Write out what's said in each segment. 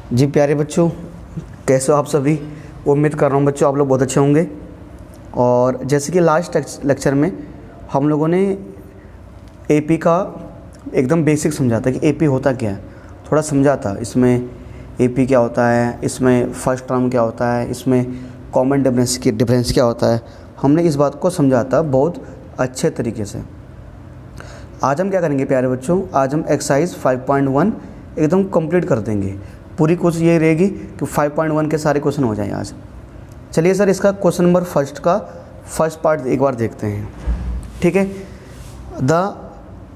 जी प्यारे बच्चों, कैसे हो आप सभी। उम्मीद कर रहा हूँ बच्चों आप लोग बहुत अच्छे होंगे। और जैसे कि लास्ट लेक्चर में हम लोगों ने एपी का एकदम बेसिक समझा था कि एपी होता क्या है, थोड़ा समझा था। इसमें एपी क्या होता है, इसमें फर्स्ट टर्म क्या होता है, इसमें कॉमन डिफरेंस क्या होता है, हमने इस बात को समझा था बहुत अच्छे तरीके से। आज हम क्या करेंगे प्यारे बच्चों, आज हम एक्सरसाइज 5.1 एकदम कंप्लीट कर देंगे। पूरी कोशिश ये रहेगी कि 5.1 के सारे क्वेश्चन हो जाएं आज। चलिए सर, इसका क्वेश्चन नंबर फर्स्ट का फर्स्ट पार्ट एक बार देखते हैं, ठीक है। The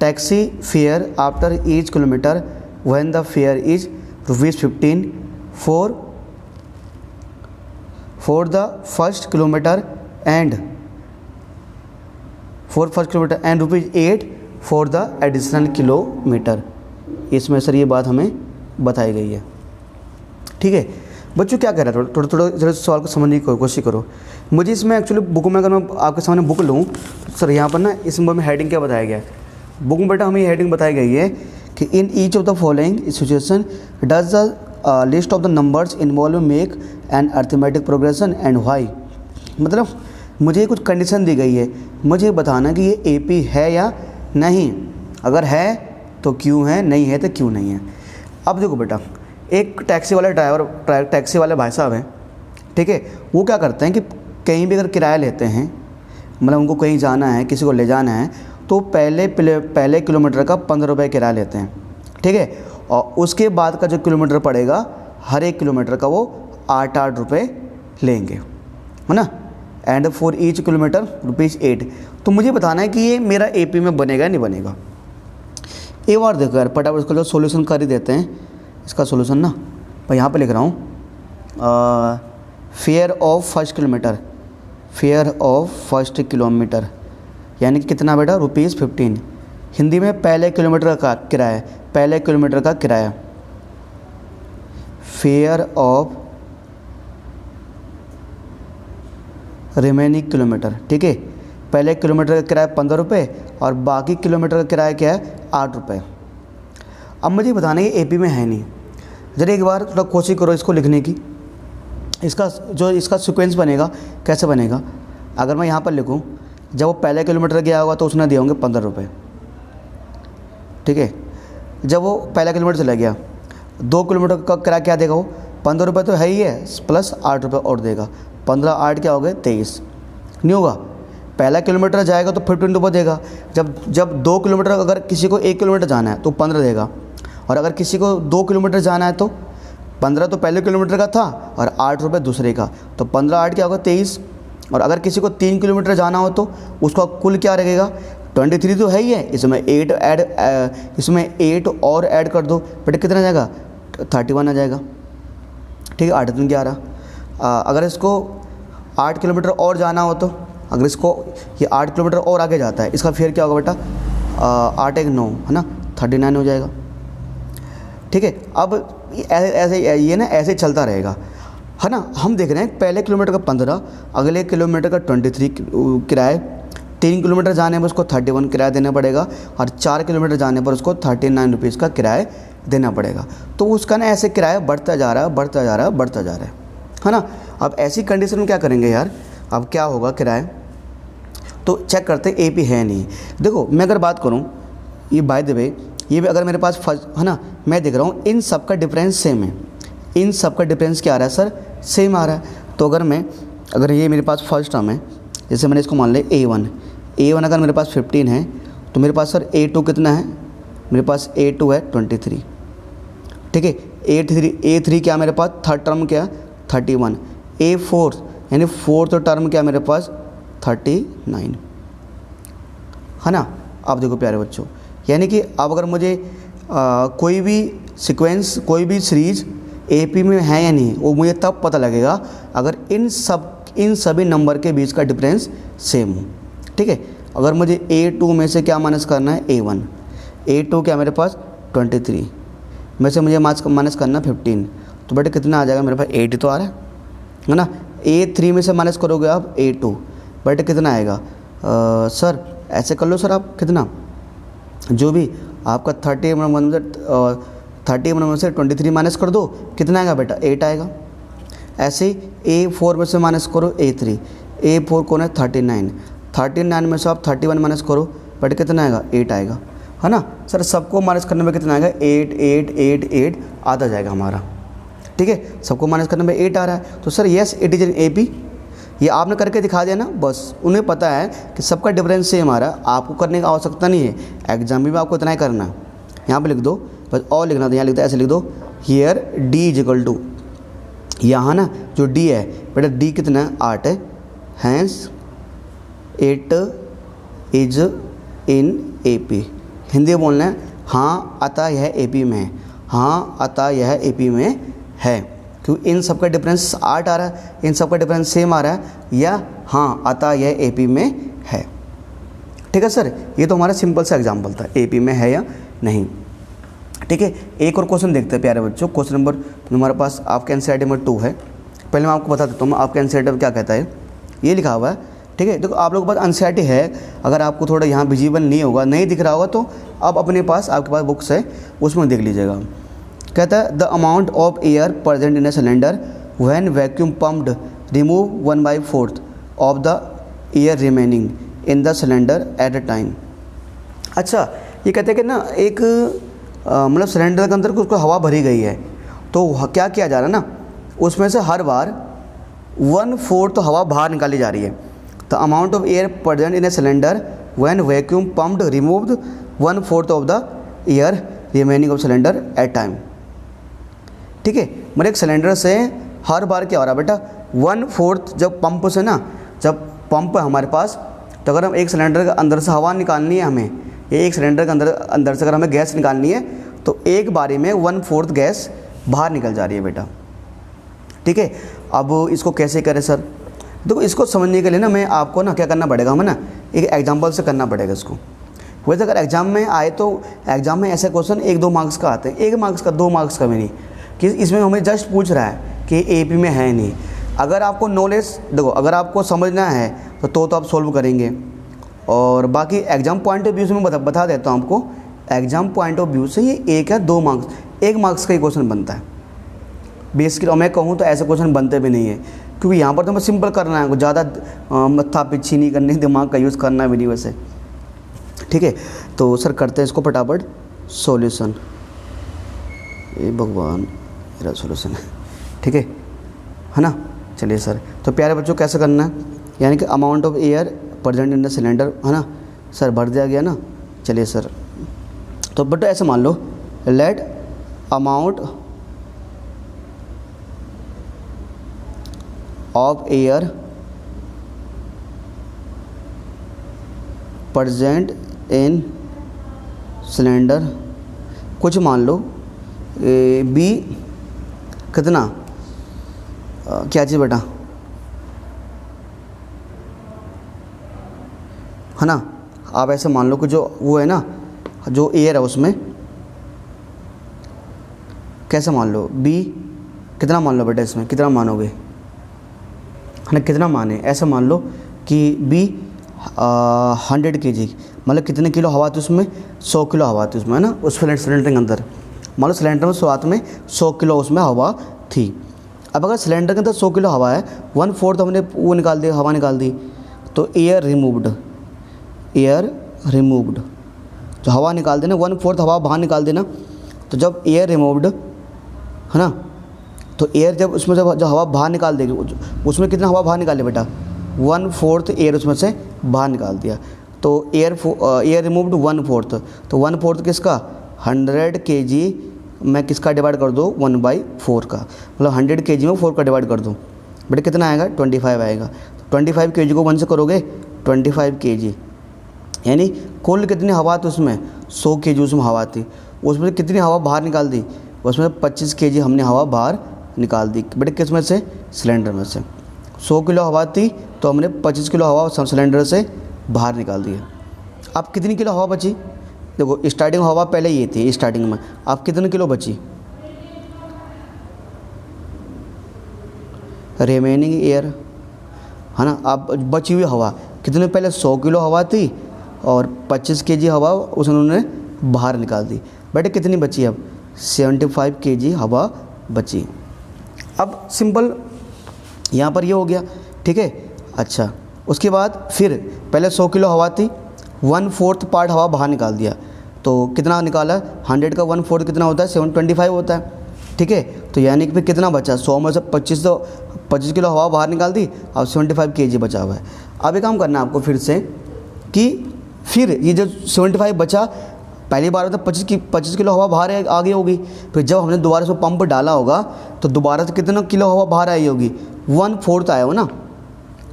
taxi fare after each kilometre when the fair is ₹15 for the first kilometre and ₹8 for the additional kilometre. इसमें सर ये बात हमें बताई गई है, ठीक है। बच्चों क्या कह रहा है, थोड़ा जरा सवाल को समझने की कोशिश करो। मुझे इसमें एक्चुअली बुक में, अगर मैं आपके सामने बुक लूँ तो सर यहाँ पर ना इस में हेडिंग क्या बताया गया है बुक में बेटा, हमें हेडिंग बताई गई है कि in each of the following situation does the list of the numbers involve make an arithmetic progression and why. मतलब मुझे कुछ कंडीशन दी गई है, मुझे बताना कि ये एपी है या नहीं, अगर है तो क्यों है, नहीं है तो क्यों नहीं है। अब देखो बेटा, एक टैक्सी वाले भाई साहब हैं, ठीक है। वो क्या करते हैं कि कहीं भी अगर किराया लेते हैं, मतलब उनको कहीं जाना है, किसी को ले जाना है, तो पहले किलोमीटर का 15 रुपये किराया लेते हैं, ठीक है। और उसके बाद का जो किलोमीटर पड़ेगा, हर एक किलोमीटर का वो 8 रुपये लेंगे, है ना। And for each kilometre ₹8। तो मुझे बताना है कि ये मेरा एपी में बनेगा नहीं बनेगा। एक बार देखो यार, फटाफट इसका जो सोल्यूशन कर ही देते हैं। इसका सोल्यूशन ना मैं यहाँ पे लिख रहा हूँ, फेयर ऑफ फर्स्ट किलोमीटर यानी कि कितना बेटा, ₹15। हिंदी में पहले किलोमीटर का किराया, पहले किलोमीटर का किराया, फेयर ऑफ रिमेनिंग किलोमीटर, ठीक है। पहले किलोमीटर का किराया 15 रुपये और बाकी किलोमीटर का किराया क्या है, 8 रुपये। अब मुझे बताना है ये एपी में है नहीं। जरा एक बार थोड़ा कोशिश करो इसको लिखने की। इसका सीक्वेंस बनेगा, कैसे बनेगा, अगर मैं यहाँ पर लिखूँ, जब वो पहले किलोमीटर गया होगा तो उसने दिए होंगे 15 रुपये, ठीक है। जब वो पहला किलोमीटर चला गया, 2 किलोमीटर का किराया क्या देगा वो, 15 रुपये तो है ही है, प्लस 8 रुपये और देगा। 15 8 क्या हो गए, 23। नहीं होगा, पहला किलोमीटर जाएगा तो 15 रुपये देगा। जब 2 किलोमीटर, अगर किसी को 1 किलोमीटर जाना है तो 15 देगा, और अगर किसी को 2 किलोमीटर जाना है तो 15 तो पहले किलोमीटर का था और 8 रुपये दूसरे का, तो 15 8 क्या होगा, 23। और अगर किसी को 3 किलोमीटर जाना हो तो उसका कुल क्या रहेगा, 23 तो है ही है, इसमें 8 और ऐड कर दो, बेटे कितना जाएगा, 31 आ जाएगा, ठीक है। 8 3 11। अगर इसको 8 किलोमीटर और जाना हो तो, अगर इसको ये 8 किलोमीटर और आगे जाता है, इसका फेयर क्या होगा बेटा, 8 1 9, है ना, 39 हो जाएगा, ठीक है। अब ऐसे ये ना ऐसे चलता रहेगा, है ना। हम देख रहे हैं पहले किलोमीटर का 15, अगले किलोमीटर का 23 किराए, 3 किलोमीटर जाने पर उसको 31 किराया देना पड़ेगा, और 4 किलोमीटर जाने पर उसको 39 रुपीज़ का किराया देना पड़ेगा। तो उसका ना ऐसे किराया बढ़ता जा रहा है ना। अब ऐसी कंडीशन में क्या करेंगे यार, अब क्या होगा किराया, तो चेक करते हैं एपी है नहीं। देखो मैं अगर बात करूँ, ये बाय द वे, ये भी अगर मेरे पास फर्स्ट है ना, मैं देख रहा हूँ इन सब का डिफरेंस सेम है। इन सब का डिफरेंस क्या आ रहा है सर, सेम आ रहा है। तो अगर ये मेरे पास फर्स्ट टर्म है, जैसे मैंने इसको मान लिया A1 अगर मेरे पास 15 है, तो मेरे पास सर A2 कितना है, मेरे पास A2 है 23, ठीक है। A3 क्या मेरे पास, थर्ड टर्म क्या, 31। A4 यानी फोर्थ टर्म क्या मेरे पास, 39, है ना। अब देखो प्यारे बच्चों, यानी कि अब अगर मुझे कोई भी सीक्वेंस, कोई भी सीरीज एपी में है या नहीं, वो मुझे तब पता लगेगा अगर इन सभी नंबर के बीच का डिफरेंस सेम हो, ठीक है। अगर मुझे A2 में से क्या माइनस करना है, A1, A2 क्या मेरे पास 23 में से मुझे माइनस करना 15, तो बेटे कितना आ जाएगा मेरे पास, 8 तो आ रहा है ना। A3 में से माइनस करोगे आप A2, बेटे कितना आएगा, सर ऐसे कर लो सर आप, कितना जो भी आपका 30 31 में से 23 माइनस कर दो, कितना आएगा बेटा 8 आएगा। ऐसे ही A4 में से माइनस करो A3, A4 कौन है 39, 39 में से आप 31 माइनस करो बेटा कितना आएगा 8 आएगा, है ना सर। सबको माइनस करने में कितना आएगा 8 8 8 8 आधा जाएगा हमारा, ठीक है। सबको माइनस करने में 8 आ रहा है, तो sir yes it is in AP। ये आपने करके दिखा दिया ना, बस उन्हें पता है कि सबका डिफरेंस सेम आ रहा है, आपको करने की आवश्यकता नहीं है, एग्जाम में आपको इतना ही करना है। यहाँ पे लिख दो बस, और लिखना था यहाँ लिख दो, ऐसे लिख दो here D is equal to, यहाँ ना जो D है बेटा D कितना है 8 है, hence it is in AP। Hindi में बोलना है हाँ अतः यह AP में है, हाँ अतः यह AP में है, क्योंकि इन सब का डिफरेंस 8 आ रहा है, इन सब का डिफरेंस सेम आ रहा है, या हाँ अतः यह AP में है, ठीक है सर। ये तो हमारा सिंपल सा एग्जाम्पल था, AP में है या नहीं, ठीक है। एक और क्वेश्चन देखते हैं प्यारे बच्चों, क्वेश्चन नंबर हमारे पास आपके NCERT नंबर 2 है। पहले मैं आपको बता देता हूँ आपके NCERT में क्या कहता है, ये लिखा हुआ है, ठीक है। देखो आप लोगों के पास NCERT है, अगर आपको थोड़ा यहाँ विजिबल नहीं होगा, नहीं दिख रहा होगा, तो आप अपने पास आपके पास बुक्स है उसमें देख लीजिएगा। कहता है the amount of air present in a cylinder when vacuum pumped remove 1/4 of the air remaining in the cylinder at a time. अच्छा, ये कहते हैं कि ना एक मतलब सिलेंडर के अंदर कुछ हवा भरी गई है, तो क्या किया जा रहा है ना, उसमें से हर बार 1/4 हवा बाहर निकाली जा रही है। The amount of air present in a cylinder when vacuum pumped removed 1/4 of the air remaining of cylinder at time, ठीक है। मतलब एक सिलेंडर से हर बार क्या हो रहा है बेटा 1/4, जब पंप से ना, जब पंप है हमारे पास, तो अगर हम एक सिलेंडर के अंदर से हवा निकालनी है हमें, एक सिलेंडर के अंदर से अगर हमें गैस निकालनी है, तो एक बारी में 1/4 गैस बाहर निकल जा रही है बेटा, ठीक है। अब इसको कैसे करें सर, देखो इसको समझने के लिए ना मैं आपको ना क्या करना पड़ेगा, हमें ना एक एग्जांपल से करना पड़ेगा इसको। वैसे अगर एग्जाम में आए तो एग्जाम में ऐसे क्वेश्चन 1-2 मार्क्स का आते हैं, 1 मार्क्स का 2 मार्क्स का भी नहीं, कि इसमें हमें जस्ट पूछ रहा है कि AP में है नहीं। अगर आपको नॉलेज, देखो अगर आपको समझना है तो आप सोल्व करेंगे, और बाकी एग्जाम पॉइंट ऑफ व्यू से मैं बता देता हूँ आपको, एग्जाम पॉइंट ऑफ व्यू से ये 1 या 2 मार्क्स, 1 मार्क्स का ही क्वेश्चन बनता है बेसिकली। और मैं कहूँ तो ऐसे क्वेश्चन बनते भी नहीं है, क्योंकि यहाँ पर तो मैं सिंपल करना है, ज़्यादा मत्था पिछी नहीं करनी, दिमाग का यूज़ करना भी नहीं वैसे, ठीक है। तो सर करते हैं इसको फटाफट सॉल्यूशन, ये भगवान मेरा सॉल्यूशन है, ठीक है ना। चलिए सर, तो प्यारे बच्चों कैसे करना है, यानी कि amount of air present in the cylinder, है ना सर, भर दिया गया ना। चलिए सर, तो बट ऐसे मान लो let amount of air present in cylinder, कुछ मान लो बी कितना, क्या चीज़ बेटा, है ना। आप ऐसे मान लो कि जो वो है ना, जो एयर है उसमें कैसे मान लो, बी कितना मान लो बेटा, इसमें कितना मानोगे, है ना, कितना माने, ऐसे मान लो कि बी 100 kg, मतलब कितने किलो हवा थी उसमें, 100 किलो हवा थी उसमें, है ना, उस सिलेंडर के अंदर। मान लो सिलेंडर में शुरुआत में 100 किलो उसमें हवा थी। अब अगर सिलेंडर के अंदर 100 किलो हवा है, 1/4 हमने वो निकाल दी, हवा निकाल दी, तो एयर रिमूव्ड, जो हवा निकाल देना 1/4 हवा बाहर निकाल देना, तो जब एयर रिमूव्ड, है ना, तो एयर जब उसमें जब हवा बाहर निकाल देगी, उसमें कितना हवा बाहर निकाले बेटा, 1/4 एयर उसमें से बाहर निकाल दिया, तो एयर रिमूव्ड 1/4, तो 1/4 किसका 100 kg में किसका डिवाइड कर दो 1/4 का, मतलब 100 kg में 4 का डिवाइड कर दो बेटा, कितना आएगा 25 आएगा। 25 kg को 1 से करोगे 25 kg, यानी कुल कितनी हवा थी उसमें, 100 kg उसमें हवा थी, उसमें कितनी हवा बाहर निकाल दी, उसमें 25 kg हमने हवा बाहर निकाल दी बेटा, किस में से, सिलेंडर में से। 100 किलो हवा थी तो हमने 25 किलो हवा सिलेंडर से बाहर निकाल दी है। अब कितनी किलो हवा बची, देखो स्टार्टिंग हवा पहले ये थी स्टार्टिंग में, अब कितने किलो बची, रिमेनिंग एयर, है ना। अब बची हुई हवा कितने, पहले 100 किलो हवा थी और 25 kg हवा उन्होंने बाहर निकाल दी बेटे, कितनी बची अब 75 kg हवा बची। अब सिंपल यहाँ पर ये हो गया, ठीक है। अच्छा, उसके बाद फिर पहले 100 किलो हवा थी, 1/4 पार्ट हवा बाहर निकाल दिया, तो कितना निकाला, 100 का 1/4 कितना होता है, 725 होता है, ठीक है। तो यानी कि फिर कितना बचा, 100 में से 25 किलो हवा बाहर निकाल दी, अब 75 kg बचा हुआ है। अब एक काम करना है आपको फिर से कि फिर ये जो 75 बचा, पहली बार तो 25 किलो हवा बाहर आ गई होगी, फिर जब हमने दोबारा से पंप डाला होगा तो दोबारा से कितना किलो हवा बाहर आई होगी, 1/4 आया हो ना।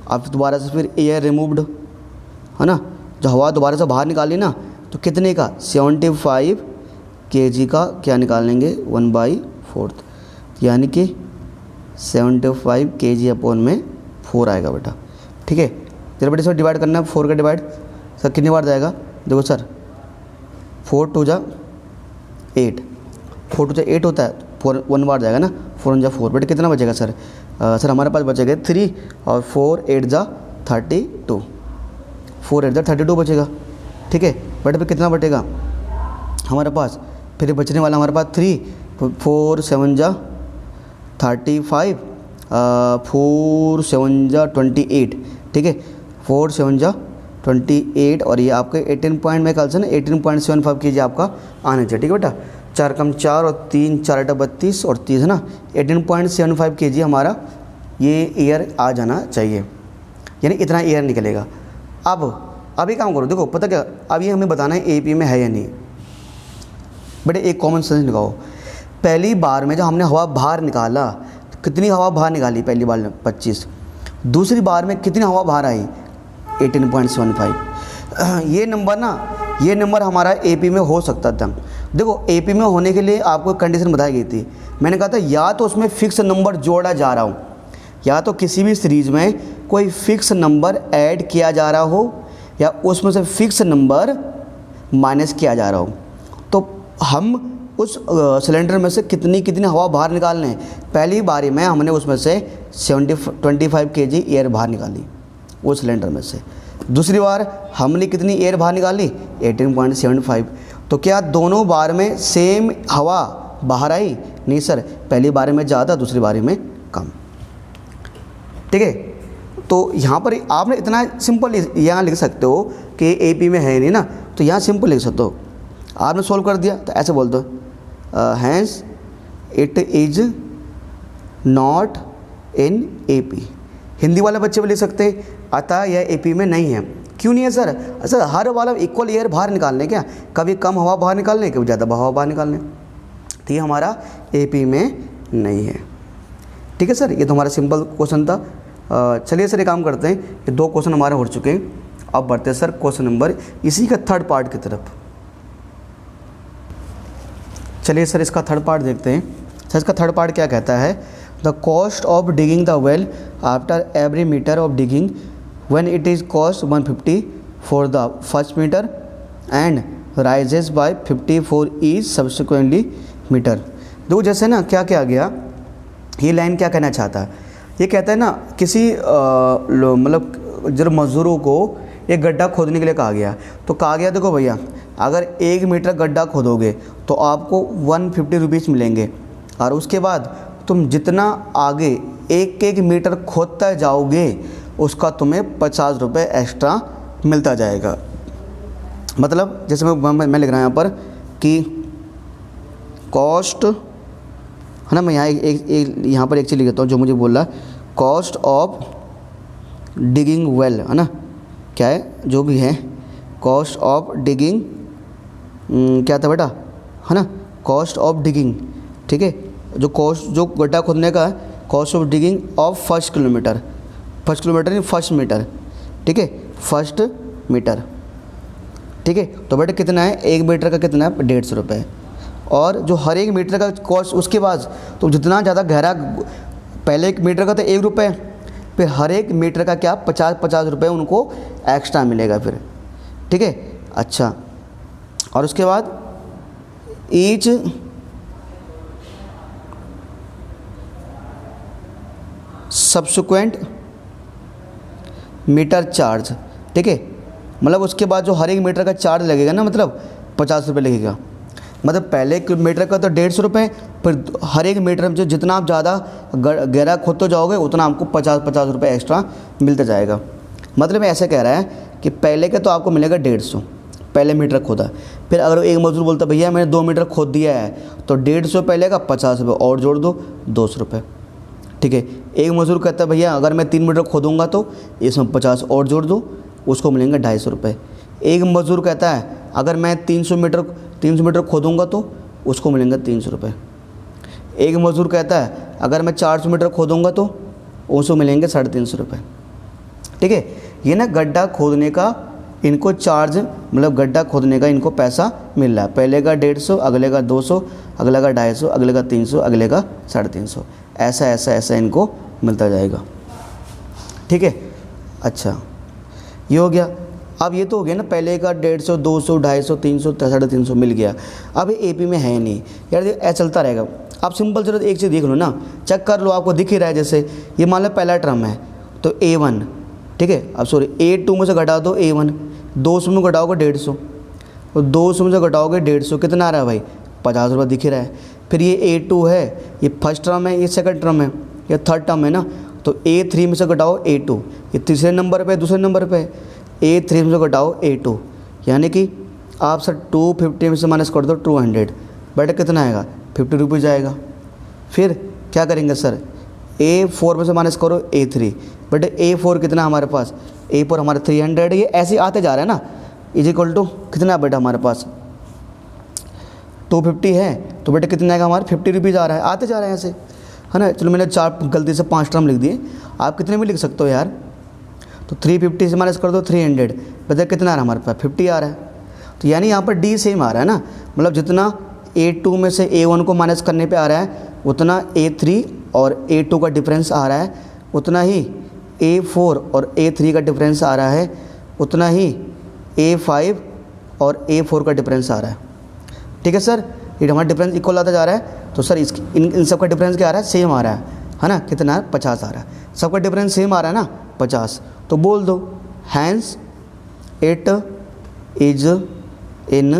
अब दोबारा से फिर एयर रिमूव्ड है ना, जो हवा दोबारा से बाहर निकाली ना, तो कितने का 75 kg का क्या निकाल लेंगे 1/4, यानी कि 75 kg अपॉन में 4 आएगा बेटा, ठीक है। चलो बेटे इसमें डिवाइड करना है, 4 का डिवाइड सर कितनी बार जाएगा, देखो सर 4 2 जा 8, 4 2 जा 8 होता है, 4 1 बार जाएगा ना, 4 1 जा 4, बेटे कितना बचेगा सर, सर हमारे पास बचेगा 3 और 4 8 जा 32, 4 8 जा 32 बचेगा, ठीक है। बेटे फिर कितना बचेगा हमारे पास, फिर बचने वाला हमारे पास 3, 4 7 जा 35, 4 7 जा 28, ठीक है, 4 7 जा 28 और ये आपके 18 पॉइंट में कल से ना 18.75 kg आपका आना चाहिए, ठीक है बेटा। 4 कम 4 और 3 4 8 32 और 30 है ना, 18.75 kg हमारा ये एयर आ जाना चाहिए, यानी इतना एयर निकलेगा। अब ये काम करो, देखो पता क्या, अब ये हमें बताना है एपी में है या नहीं। बेटे एक कॉमन सेंस लगाओ, पहली बार में जब हमने हवा बाहर निकाला तो कितनी हवा बाहर निकाली, पहली बार में 25, दूसरी बार में कितनी हवा बाहर आई 18.75। ये नंबर हमारा एपी में हो सकता था। देखो एपी में होने के लिए आपको कंडीशन बताई गई थी, मैंने कहा था या तो उसमें फ़िक्स नंबर जोड़ा जा रहा हो, या तो किसी भी सीरीज़ में कोई फ़िक्स नंबर ऐड किया जा रहा हो, या उसमें से फ़िक्स नंबर माइनस किया जा रहा हो। तो हम उस सिलेंडर में से कितनी हवा बाहर निकालने हैं, पहली बारी में हमने उसमें से 25 kg एयर बाहर निकाली उस सिलेंडर में से, दूसरी बार हमने कितनी एयर बाहर निकाली 18.75। तो क्या दोनों बार में सेम हवा बाहर आई, नहीं सर, पहली बारी में ज़्यादा दूसरी बारी में कम, ठीक है। तो यहाँ पर आपने इतना सिंपल यहाँ लिख सकते हो कि एपी में है नहीं ना, तो यहाँ सिंपल लिख सकते हो, आपने सॉल्व कर दिया तो ऐसे बोल दो, hence it is not in AP. Hindi वाले बच्चे भी लिख सकते हैं, अतः यह एपी में नहीं है। क्यों नहीं है सर, सर हर वाला इक्वल एयर बाहर निकालने, क्या कभी कम हवा बाहर निकालने, कभी ज़्यादा हवा बाहर निकालने, तो ये हमारा एपी में नहीं है, ठीक है सर। ये तो हमारा सिंपल क्वेश्चन था। चलिए सर ये काम करते हैं, ये 2 क्वेश्चन हमारे हो चुके हैं, अब बढ़ते हैं सर क्वेश्चन नंबर इसी का थर्ड पार्ट की तरफ। चलिए सर इसका थर्ड पार्ट देखते हैं। सर इसका थर्ड पार्ट क्या कहता है, the cost of digging the well after every metre of digging when it is cost 150 for the first metre and rises by 54 each subsequently metre. देखो जैसे ना क्या क्या गया, ये लाइन क्या कहना चाहता है, ये कहता है ना किसी मतलब जब मज़दूरों को एक गड्ढा खोदने के लिए कहा गया, तो कहा गया देखो भैया अगर 1 मीटर गड्ढा खोदोगे तो आपको 150 रुपीज़ मिलेंगे, और उसके बाद तुम जितना आगे 1 मीटर खोदता जाओगे उसका तुम्हें 50 रुपये एक्स्ट्रा मिलता जाएगा। मतलब जैसे मैं लिख रहा हूँ यहाँ पर कि कॉस्ट है ना, मैं यहाँ पर एक चीज़ लिख देता हूँ जो मुझे बोल रहा है, कॉस्ट ऑफ डिगिंग वेल है ना, क्या है जो भी है, कॉस्ट ऑफ डिगिंग क्या था बेटा, है ना, कॉस्ट ऑफ डिगिंग, ठीक है, जो गड्ढा खोदने का है, cost of digging of first kilometre नहीं फर्स्ट मीटर, ठीक है, फर्स्ट मीटर, ठीक है। तो बेटा कितना है, 1 मीटर का कितना है 150 रुपये, और जो हर 1 मीटर का कॉस्ट उसके बाद तो जितना ज़्यादा गहरा, पहले 1 मीटर का तो 1 रुपये, फिर हर 1 मीटर का क्या 50 रुपये उनको एक्स्ट्रा मिलेगा फिर, ठीक है। अच्छा, और उसके बाद ईच सब्सिक्वेंट मीटर चार्ज, ठीक है, मतलब उसके बाद जो हर 1 मीटर का चार्ज लगेगा ना, मतलब 50 रुपये लगेगा। मतलब पहले मीटर का तो 150 रुपये, फिर हर एक मीटर में जो जितना आप ज़्यादा गहरा खोदते जाओगे उतना आपको 50 रुपये एक्स्ट्रा मिलता जाएगा। मतलब ऐसे कह रहा है कि पहले का तो आपको मिलेगा 150 पहले मीटर खोदा, फिर अगर एक मजदूर बोलता भैया मैंने 2 मीटर खोद दिया है तो 150 पहले का 50 रुपये और जोड़ दो 200 रुपये। ठीक है, एक मजदूर कहता है भैया अगर मैं 3 मीटर खोदूँगा तो इसमें 50 और जोड़ दो, उसको मिलेंगे 250 रुपये। एक मजदूर कहता है अगर मैं 300 मीटर खोदूँगा तो उसको मिलेंगे 300 रुपये। एक मजदूर कहता है अगर मैं 400 मीटर खोदूँगा तो उसको मिलेंगे 350 रुपये। ठीक है, ये ना गड्ढा खोदने का इनको चार्ज, मतलब गड्ढा खोदने का इनको पैसा मिल रहा है। पहले का 150, अगले का 200, अगले का 250, अगले का 300, अगले का 350, ऐसा ऐसा ऐसा इनको मिलता जाएगा। ठीक है, अच्छा ये हो गया। अब ये तो हो गया ना, पहले का 150, 200, 250, 300, 350 मिल गया। अब ये एपी में है नहीं यार, ऐसा चलता रहेगा। आप सिंपल जरूरत एक चीज़ देख लो ना, चेक कर लो, आपको दिख ही रहा है। जैसे ये मान लो पहला टर्म है तो A1, ठीक है, अब सॉरी A2 में से घटा दो A1, 200 में घटाओगे 150, और 200 में से घटाओगे 150, कितना आ रहा है भाई 50 रुपये दिख ही रहा है। फिर ये A2 है, ये फर्स्ट टर्म है, ये सेकंड टर्म है, ये थर्ड टर्म है ना, तो A3 में से घटाओ A2, ये तीसरे नंबर पे, दूसरे नंबर पे, A3 में से घटाओ A2, यानी कि आप सर 250 में से माइनस कर दो 200, बेटा कितना आएगा 50 रुपीज़ आएगा। फिर क्या करेंगे सर, A4 में से माइनस करो A3, बेटे A4 कितना हमारे पास, A4 हमारे 300, ये ऐसे आते जा रहा है ना, इज इक्वल टू कितना बेटा हमारे पास 250 है, तो बेटे कितना आएगा हमारे 50 रुपीज़ आ रहा है, आते जा रहे हैं ऐसे, है ना। चलो मैंने गलती से 5 टर्म लिख दिए, आप कितने में लिख सकते हो यार, तो 350 से माइनस कर दो 300, बेटा कितना आ रहा है हमारे पास 50 आ रहा है। तो यानी यहाँ पर डी सेम आ रहा है ना, मतलब जितना A2 में से A1 को माइनस करने पे आ रहा है उतना A3 और A2 का डिफरेंस आ रहा है, उतना ही A4 और A3 का डिफरेंस आ रहा है, उतना ही A5 और A4 का डिफरेंस आ रहा है। ठीक है सर, ये हमारा डिफरेंस इक्वल आता जा रहा है, तो सर इन सब का डिफरेंस क्या आ रहा है, सेम आ रहा है ना, कितना 50 आ रहा है, सबका डिफरेंस सेम आ रहा है ना 50, तो बोल दो hence it is in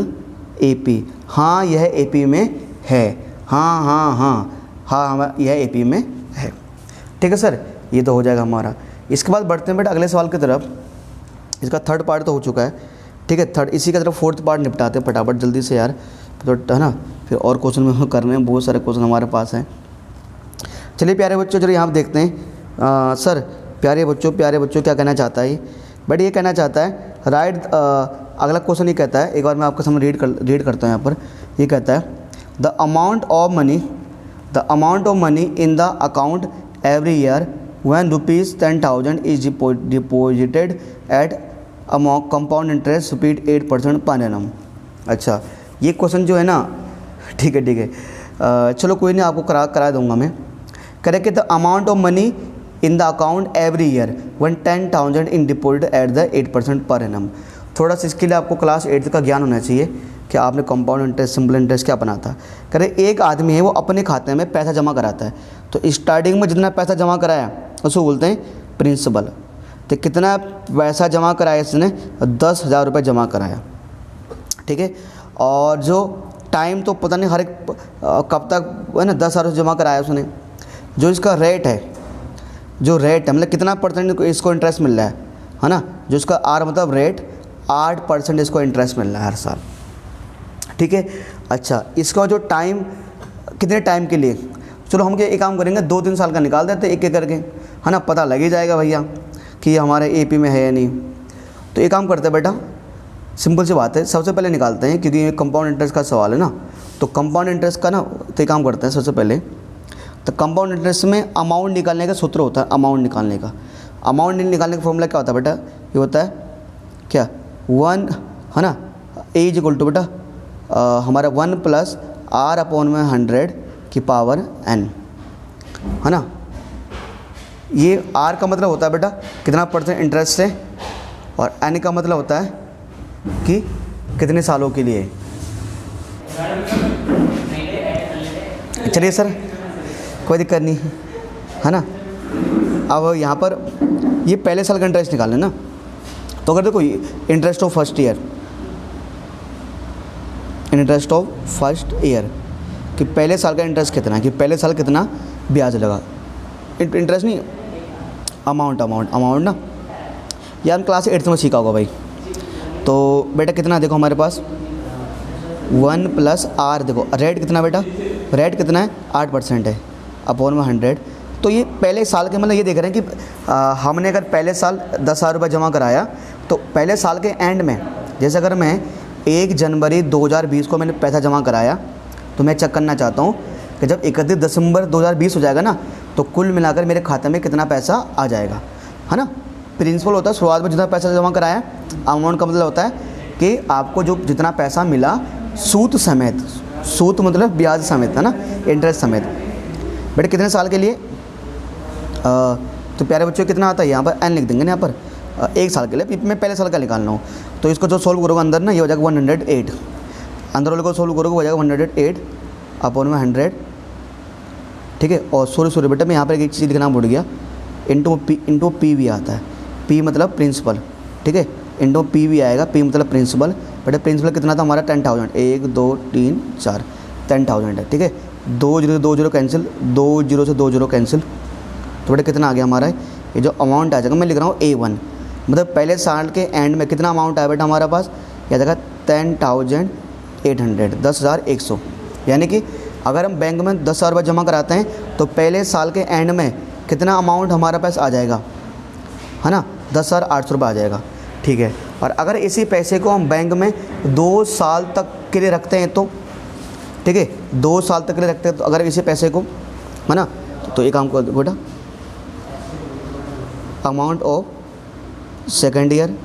AP। हाँ यह AP में है, हाँ हाँ हाँ हाँ यह AP में है। ठीक है सर, ये तो हो जाएगा हमारा। इसके बाद बढ़ते हैं बेटा अगले सवाल की तरफ। इसका थर्ड पार्ट तो हो चुका है, ठीक है, थर्ड, इसी की तरफ फोर्थ पार्ट निपटाते हैं फटाफट जल्दी से यार, तो है ना, फिर और क्वेश्चन में करने हैं, बहुत सारे क्वेश्चन हमारे पास हैं। चलिए प्यारे बच्चों, चलिए यहाँ देखते हैं। सर प्यारे बच्चों क्या कहना चाहता है, बट ये कहना चाहता है राइट, अगला क्वेश्चन ये कहता है, एक बार मैं आपके सामने रीड करता हूँ यहाँ पर। ये कहता है the amount of money in the account every year when ₹10,000 is deposited at compound interest speed 8% per annum. अच्छा, ये क्वेश्चन जो है ना, ठीक है, चलो कोई नहीं, आपको करा दूंगा मैं। Correct, the amount of money in the account every year one 10,000 in deposit at the 8% per annum. थोड़ा सा इसके लिए आपको क्लास 8 का ज्ञान होना चाहिए कि आपने कंपाउंड इंटरेस्ट, सिंपल इंटरेस्ट क्या बनाता है। करे एक आदमी है वो अपने खाते में पैसा जमा कराता है, तो स्टार्टिंग में जितना पैसा जमा कराया उसको बोलते हैं प्रिंसिपल। तो कितना पैसा जमा कराया इसने, 10,000 रुपये जमा कराया, ठीक है। और जो टाइम तो पता नहीं हर एक कब तक है ना 10,000 जमा कराया उसने। जो इसका रेट है मतलब कितना परसेंट इसको इंटरेस्ट मिल रहा है ना, जो इसका R मतलब रेट 8% इसको इंटरेस्ट मिल रहा है हर साल, ठीक है। अच्छा, इसका जो टाइम कितने टाइम के लिए, चलो हम एक काम करेंगे 2-3 साल का निकाल देते एक एक करके, है ना, पता लग ही जाएगा भैया कि ये हमारे AP में है या नहीं। तो एक काम करते हैं बेटा, सिंपल सी बात है, सबसे पहले निकालते हैं क्योंकि ये कंपाउंड इंटरेस्ट का सवाल है ना। तो कंपाउंड इंटरेस्ट का ना, तो एक काम करते हैं सबसे पहले, तो कंपाउंड इंटरेस्ट में अमाउंट निकालने का सूत्र होता है, अमाउंट निकालने का फॉर्मूला क्या होता है बेटा, ये होता है क्या 1, है ना, A इज इक्वल टू बेटा हमारा 1 + R/100 की पावर n, है ना। ये R का मतलब होता है बेटा कितना % इंटरेस्ट है, और n का मतलब होता है कि कितने सालों के लिए। चलिए सर, कोई दिक्कत नहीं है ना। अब यहाँ पर ये पहले साल का इंटरेस्ट निकालना ना, तो अगर देखो interest of first year interest of first year, कि पहले साल का इंटरेस्ट कितना है, कि पहले साल कितना ब्याज लगा। इंटरेस्ट नहीं, अमाउंट ना, ये हम क्लास 8 में सीखा होगा भाई। तो बेटा कितना, देखो हमारे पास 1 + R, देखो रेट कितना बेटा, रेट कितना है 8% है, अपॉन में 100। तो ये पहले साल के, मतलब ये देख रहे हैं कि हमने अगर पहले साल 10,000 रुपये जमा कराया, तो पहले साल के एंड में, जैसे अगर मैं 1 जनवरी 2020 को मैंने पैसा जमा कराया, तो मैं चेक करना चाहता हूँ कि जब 31 दिसंबर 2020 हो जाएगा ना, तो कुल मिलाकर मेरे खाते में कितना पैसा आ जाएगा, है ना। प्रिंसिपल होता है शुरुआत में जितना पैसा जमा कराया, अमाउंट का मतलब होता है कि आपको जो जितना पैसा मिला सूद समेत, सूद मतलब ब्याज समेत, है ना, इंटरेस्ट समेत। बेटे कितने साल के लिए, तो प्यारे बच्चों कितना आता है, यहाँ पर n लिख देंगे ना, यहाँ पर 1 साल के लिए। मैं पहले साल का निकालना हूँ, तो इसको जो सोल्व करोगे अंदर ना, ये हो जाएगा 108, अंदर वाले को सोल्व करोगे हो जाएगा 108 अपॉन में 100, ठीक है। और सॉरी बेटा, मैं यहाँ पर एक चीज़ लिखना भूल गया, इंटू पी भी आता है, पी मतलब प्रिंसिपल, ठीक है, इंटू पी भी आएगा, पी मतलब प्रिंसिपल। बेटा प्रिंसिपल कितना था हमारा 10,000, 1 2 3 4 10,000 है, ठीक है। 2 0 कैंसिल, 2 0 से 2 0 कैंसिल, तो बेटा कितना आ गया हमारा, ये जो अमाउंट आ जाएगा, मैं लिख रहा हूँ A1, मतलब पहले साल के एंड में कितना अमाउंट आया बेटा हमारा पास, यह जाएगा 10,800, 10,100। यानी कि अगर हम बैंक में 10,000 रुपये जमा कराते हैं, तो पहले साल के एंड में कितना अमाउंट हमारे पास आ जाएगा, है ना, 10,800 रुपये आ जाएगा, ठीक है। और अगर इसी पैसे को हम बैंक में 2 साल तक के लिए रखते हैं, तो ठीक है, 2 साल तक के लिए रखते हैं, तो अगर इसी पैसे को, है ना, तो एक काम कर बेटा, अमाउंट ऑफ सेकेंड ईयर,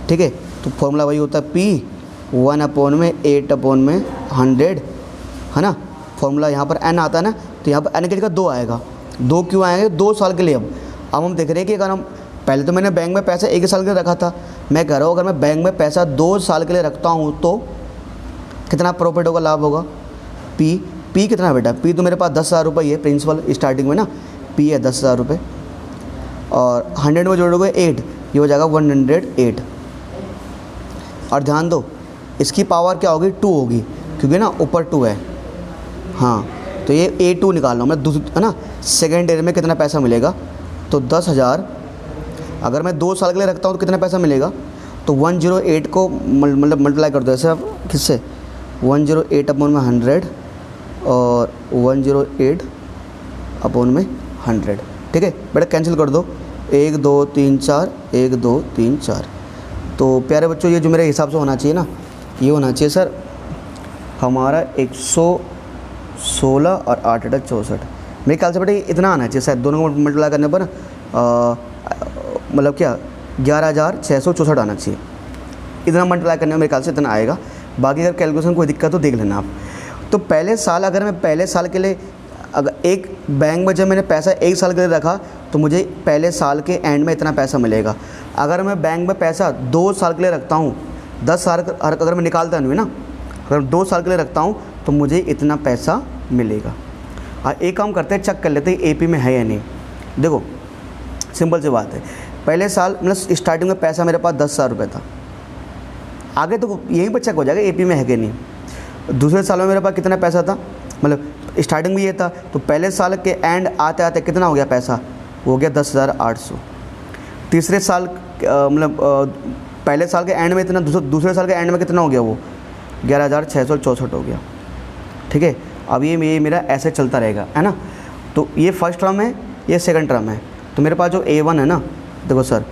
ठीक है, तो फॉर्मूला वही होता है P 1/8/100, है ना। फॉर्मूला यहाँ पर n आता है ना, तो यहाँ पर n की जगह 2 आएगा। 2 क्यों आएंगे, 2 साल के लिए। अब हम देख रहे हैं कि अगर हम, पहले तो मैंने बैंक में पैसा 1 साल के लिए रखा था, मैं कह रहा हूँ अगर मैं बैंक में पैसा 2 साल के लिए रखता हूँ, तो कितना प्रॉफिट होगा, लाभ होगा। P कितना बेटा, P तो मेरे पास 10,000 रुपये है प्रिंसिपल स्टार्टिंग में ना, P है 10,000 रुपये, और 100 में जोड़ोगे 8, ये हो जाएगा 108। और ध्यान दो, इसकी पावर क्या होगी, 2 होगी, क्योंकि ना ऊपर 2 है, हाँ। तो ये A2 निकाल लो मैं, है ना। सेकेंड ईयर में कितना पैसा मिलेगा, तो 10,000 अगर मैं 2 साल के लिए रखता हूँ तो कितना पैसा मिलेगा, तो 108 को मतलब मल्टीप्लाई कर दो ऐसे, अब किससे, 108 अपॉन में 100 और 108 अपॉन में 100, ठीक है। बेटा कैंसिल कर दो, 1 2 3 4, 1 2 3 4। तो प्यारे बच्चों, ये जो मेरे हिसाब से होना चाहिए ना, ये होना चाहिए सर हमारा 116 और 8 8 64, मेरे ख्याल से बेटा इतना आना चाहिए शायद, दोनों को मल्टीप्लाई करने पर मतलब क्या 11,664 आना चाहिए, इतना मल्टीप्लाई करने में मेरे ख्याल से इतना आएगा। बाकी अगर कैलकुलेशन कोई दिक्कत तो देख लेना आप। तो पहले साल, अगर मैं पहले साल के लिए, अगर एक बैंक में जब मैंने पैसा 1 साल के लिए रखा, तो मुझे पहले साल के एंड में इतना पैसा मिलेगा। अगर मैं बैंक में पैसा 2 साल के लिए रखता हूँ, 10 साल अगर मैं निकालता नहीं ना, अगर 2 साल के लिए रखता हूँ, तो मुझे इतना पैसा मिलेगा। और एक काम करते हैं, चेक कर लेते हैं AP में है या नहीं। देखो सिंपल सी बात है, पहले साल मतलब स्टार्टिंग में पैसा मेरे पास 10,000 रुपये था, आगे तो यहीं पर चेक हो जाएगा AP में है कि नहीं। दूसरे साल में मेरे पास कितना पैसा था, मतलब स्टार्टिंग में ये था, तो पहले साल के एंड आते आते कितना हो गया पैसा, वो हो गया 10,800। तीसरे साल मतलब पहले साल के एंड में इतना, दूसरे साल के एंड में कितना हो गया, वो 11,664 हो गया, ठीक है। अब ये मेरा ऐसे चलता रहेगा, है ना। तो ये फर्स्ट टर्म है, ये सेकंड टर्म है। तो मेरे पास जो A1 है ना, देखो सर,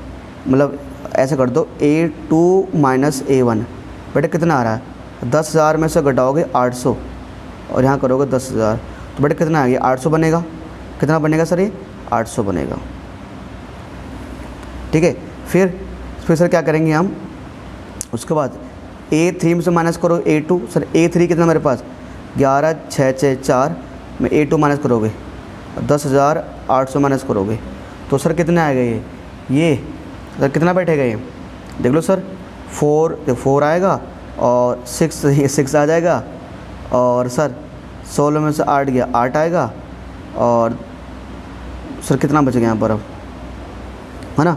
मतलब ऐसे कर दो, A2 माइनस A1, बेटा कितना आ रहा है, 10,000 में से घटाओगे 800 और यहाँ करोगे 10,000, तो बेटा कितना आ गया, 800 बनेगा। कितना बनेगा सर, ये 800 बनेगा, ठीक है। फिर सर क्या करेंगे हम, उसके बाद A3 में से माइनस करो A2। सर A3 कितना मेरे पास, 11,664 में A2 माइनस करोगे, 10,800 माइनस करोगे, तो सर कितना आएगा ये सर कितना बैठेगा, ये देख लो सर, 4 आएगा और 6 आ जाएगा, और सर 16 में से 8 गया, 8 आएगा, और सर कितना बच गया यहाँ पर अब, है ना,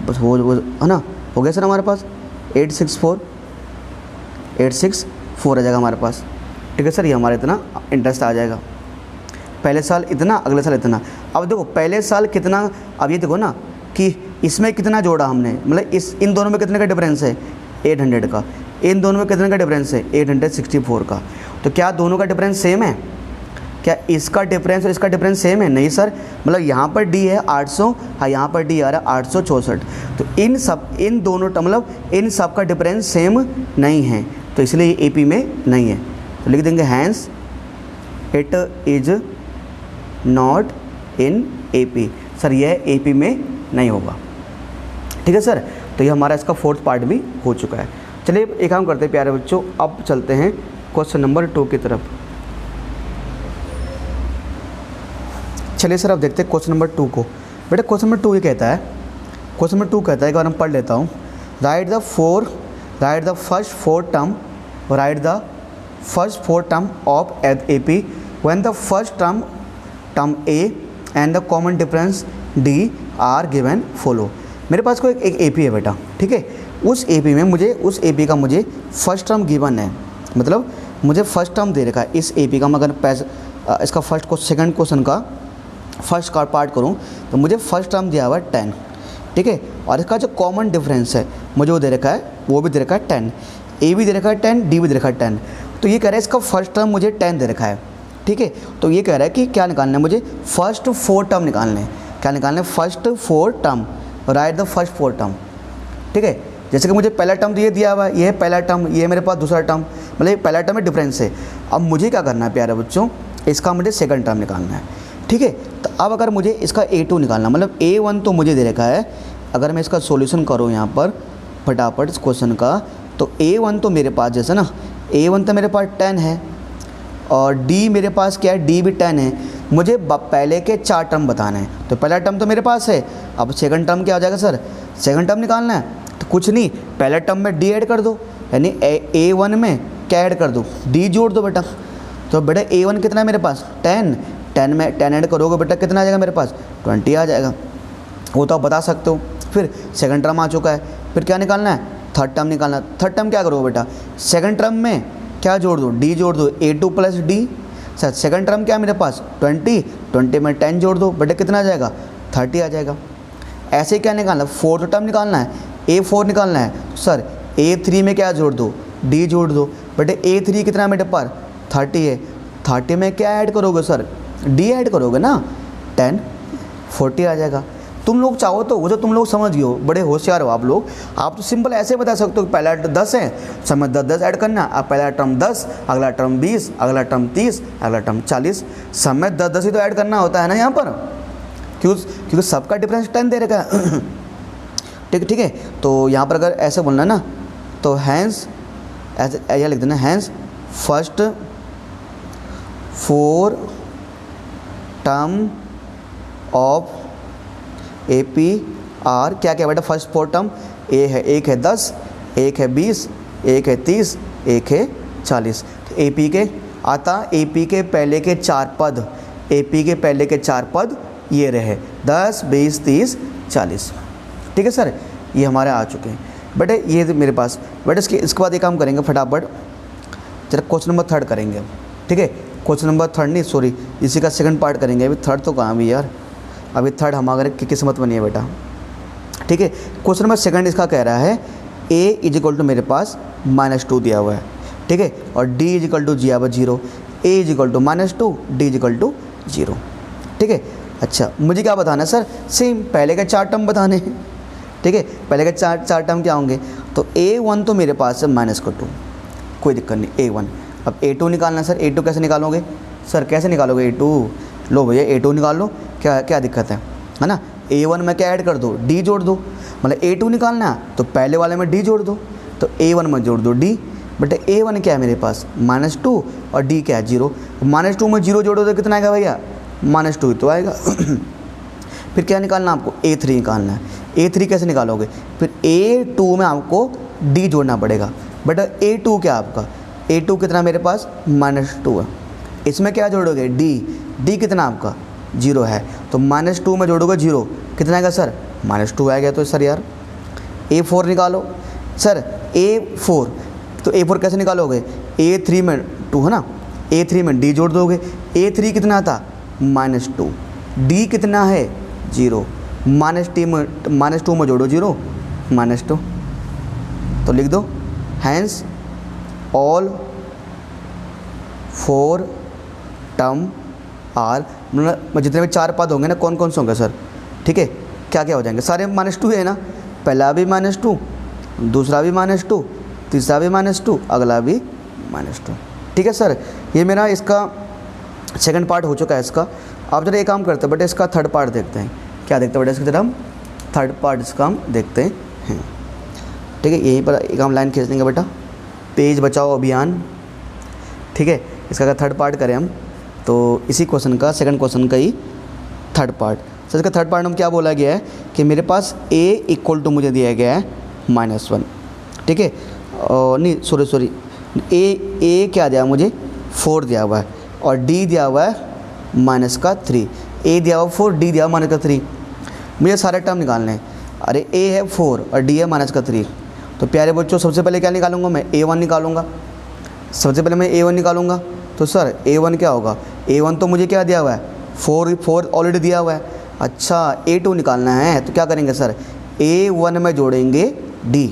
बस वो है ना, हो गया सर हमारे पास 864, 864 आ जाएगा हमारे पास। ठीक है सर, ये हमारा इतना इंटरेस्ट आ जाएगा। पहले साल इतना, अगले साल इतना। अब देखो पहले साल कितना, अब ये देखो ना कि इसमें कितना जोड़ा हमने, मतलब इन दोनों में कितने का डिफरेंस है 800 का, इन दोनों में कितने का डिफरेंस है 864 का। तो क्या दोनों का डिफरेंस सेम है? क्या इसका डिफरेंस और इसका डिफरेंस सेम है? नहीं सर, मतलब यहाँ पर डी है 800, हाँ यहाँ पर डी आ रहा है 864। तो इन दोनों मतलब इन सब का डिफरेंस सेम नहीं है, तो इसलिए ये AP में नहीं है। तो लिख देंगे hence it is not in AP। Sir यह AP में नहीं होगा। ठीक है सर, तो ये हमारा इसका 4th पार्ट भी हो चुका है। चलिए एक काम करते हैं प्यारे बच्चों, अब चलते हैं क्वेश्चन नंबर 2 की तरफ। चलिए सर अब देखते हैं क्वेश्चन नंबर 2 को। बेटा क्वेश्चन नंबर 2 ये कहता है, क्वेश्चन नंबर 2 कहता है, एक बार हम पढ़ लेता हूँ। Write the first four term of AP when the first term A and the common difference D are given follow. मेरे पास कोई एक AP है बेटा, ठीक है। उस AP में उस AP का मुझे फर्स्ट टर्म गिवन है, मतलब मुझे फर्स्ट टर्म दे रखा है। इस AP का मैं अगर इसका सेकंड क्वेश्चन का फर्स्ट का पार्ट करूं तो मुझे फर्स्ट टर्म दिया हुआ है 10, ठीक है। और इसका जो कॉमन डिफरेंस है मुझे वो दे रखा है, वो भी दे रखा है 10, A भी दे रखा है 10, D भी दे रखा है 10। तो ये कह रहा है इसका फर्स्ट टर्म मुझे 10 दे रखा है, ठीक है। तो ये कह रहा है कि क्या निकालना है मुझे, फर्स्ट 4 टर्म निकालने हैं। क्या निकालना है? First 4 term, right the first 4 term, ठीक है। जैसे कि मुझे पहला टर्म तो ये दिया हुआ है, ये है पहला टर्म, ये मेरे पास दूसरा टर्म, मतलब ये पहला टर्म में डिफरेंस है। अब मुझे क्या करना है प्यारे बच्चों, इसका मुझे सेकंड टर्म निकालना है, ठीक है। तो अब अगर मुझे इसका A2 निकालना, मतलब A1 तो मुझे दे रखा है। अगर मैं इसका सॉल्यूशन करूँ यहाँ पर फटाफट इस क्वेश्चन का, तो A1 तो मेरे पास जैसे ना, A1 तो मेरे पास 10 है और D मेरे पास क्या है, D भी 10 है। मुझे पहले के 4 टर्म बताने हैं। तो पहला टर्म तो मेरे पास है, अब सेकंड टर्म क्या हो जाएगा सर, सेकंड टर्म निकालना है। तो कुछ नहीं, पहले टर्म में D ऐड कर दो, यानी A1 में क्या ऐड कर दो, D जोड़ दो बेटा। तो बेटा A1 कितना है मेरे पास 10 में 10 ऐड करोगे बेटा कितना आ जाएगा मेरे पास 20 आ जाएगा, वो तो आप बता सकते हो। फिर सेकंड टर्म आ चुका है, फिर क्या निकालना है, थर्ड टर्म निकालना है। थर्ड टर्म क्या करोगे बेटा, सेकंड टर्म में क्या जोड़ दो, D जोड़ दो, A2 plus D। Sir second term क्या है मेरे पास 20 में 10 जोड़ दो बेटा कितना आ जाएगा 30 आ जाएगा। ऐसे क्या निकालना है, फोर्थ टर्म निकालना है, A4 निकालना है। तो सर A3 में क्या जोड़ दो, D जोड़ दो बेटे। A3 कितना है मेरे पास 30 है, 30 में क्या ऐड करोगे सर, D ऐड करोगे ना, 10 40 आ जाएगा। तुम लोग चाहो तो वो जो तुम लोग समझ गए हो, बड़े होशियार हो आप लोग, आप तो सिंपल ऐसे बता सकते हो कि पहला 10 है, समय 10 ऐड करना। अब पहला टर्म 10, अगला टर्म 20, अगला टर्म 30, अगला टर्म 40, समय 10 ही तो ऐड करना होता है ना यहाँ पर, क्योंकि सबका डिफरेंस 10 दे रखा है। ठीक है। तो यहाँ पर अगर ऐसे बोलना है ना, तो हैंस ऐसे लिख देना, hence first 4 term of AP are क्या क्या बेटा, फर्स्ट 4 टर्म A है, एक है 10, एक है 20, एक है 30, एक है 40। तो AP के आता, AP के पहले के 4 पद, AP के पहले के 4 पद ये रहे 10, 20, 30, 40। ठीक है सर, ये हमारे आ चुके हैं बेटे। ये मेरे पास बेटे इसके बाद ये काम करेंगे फटाफट, जरा क्वेश्चन नंबर 3 करेंगे, ठीक है। क्वेश्चन नंबर 3 नहीं, सॉरी, इसी का सेकंड पार्ट करेंगे। अभी 3 तो कहाँ भी यार, अभी 3 हमारे की किस्मत बनी है बेटा, ठीक है। क्वेश्चन नंबर 2 इसका कह रहा है A इजिकल टू मेरे पास -2 दिया हुआ है, ठीक है। और D इजिकल टू दिया हुआ 0, A equal to -2, D equal to 0, ठीक है। अच्छा मुझे क्या बताना है सर, सेम पहले के 4 टर्म बताने हैं, ठीक है। पहले के 4 टर्म क्या होंगे, तो A1 तो मेरे पास है -2, कोई दिक्कत नहीं A1। अब A2 निकालना है सर, A2 कैसे निकालोगे सर, कैसे निकालोगे A2, लो भैया A2 निकाल लो, क्या दिक्कत है ना। A1 में क्या ऐड कर दो, D जोड़ दो, मतलब A2 निकालना है तो पहले वाले में D जोड़ दो, तो A1 में जोड़ दो D। बट A1 क्या है मेरे पास -2 और D क्या है 0, -2 में 0 जोड़ो तो कितना आएगा भैया -2 ही तो आएगा। फिर क्या निकालना आपको, A3 निकालना है। A3 कैसे निकालोगे, फिर A2 में आपको D जोड़ना पड़ेगा। बट A2 क्या आपका, A2 कितना मेरे पास -2 है, इसमें क्या जोड़ोगे D कितना आपका 0 है, तो -2 में जोड़ोगे 0 कितना आएगा सर -2 आ गया। तो सर यार A4 निकालो सर, A4 तो A4 कैसे निकालोगे, A3 में 2 है ना, A3 में D जोड़ दोगे, A3 कितना था -2, D कितना है 0, -2 में जोड़ो 0 -2, तो लिख दो हैंस ऑल 4 टर्म आर, मतलब जितने भी 4 पद होंगे ना कौन कौन से होंगे सर, ठीक है, क्या क्या हो जाएंगे, सारे -2 है ना, पहला भी -2, दूसरा भी -2, तीसरा भी -2, अगला भी -2, ठीक है सर। ये मेरा इसका सेकंड पार्ट हो चुका है इसका। आप जरा एक काम करते हैं बेटा, इसका थर्ड पार्ट देखते हैं, क्या देखते हैं बेटा, इसकी तरह हम थर्ड पार्ट इसका हम देखते हैं, ठीक है। यहीं पर एक हम लाइन खींच देंगे बेटा, पेज बचाओ अभियान, ठीक है। इसका अगर थर्ड पार्ट करें हम तो इसी क्वेश्चन का सेकंड क्वेश्चन का ही थर्ड पार्ट। सर इसका थर्ड पार्ट में क्या बोला गया है कि मेरे पास a इक्वल टू मुझे दिया गया है -1, ठीक है, नहीं सॉरी a क्या दिया मुझे 4 दिया हुआ है और d दिया हुआ है -3, a दिया हुआ 4, d दिया हुआ -3, मुझे सारे टर्म निकालने हैं। अरे a है 4 और d है -3, तो प्यारे बच्चों सबसे पहले क्या निकालूंगा मैं, a1 निकालूंगा, सबसे पहले मैं a1 निकालूंगा। तो सर a1 क्या होगा, a1 तो मुझे क्या दिया हुआ है 4 ऑलरेडी दिया हुआ है। अच्छा a2 निकालना है, तो क्या करेंगे सर, a1 में जोड़ेंगे d,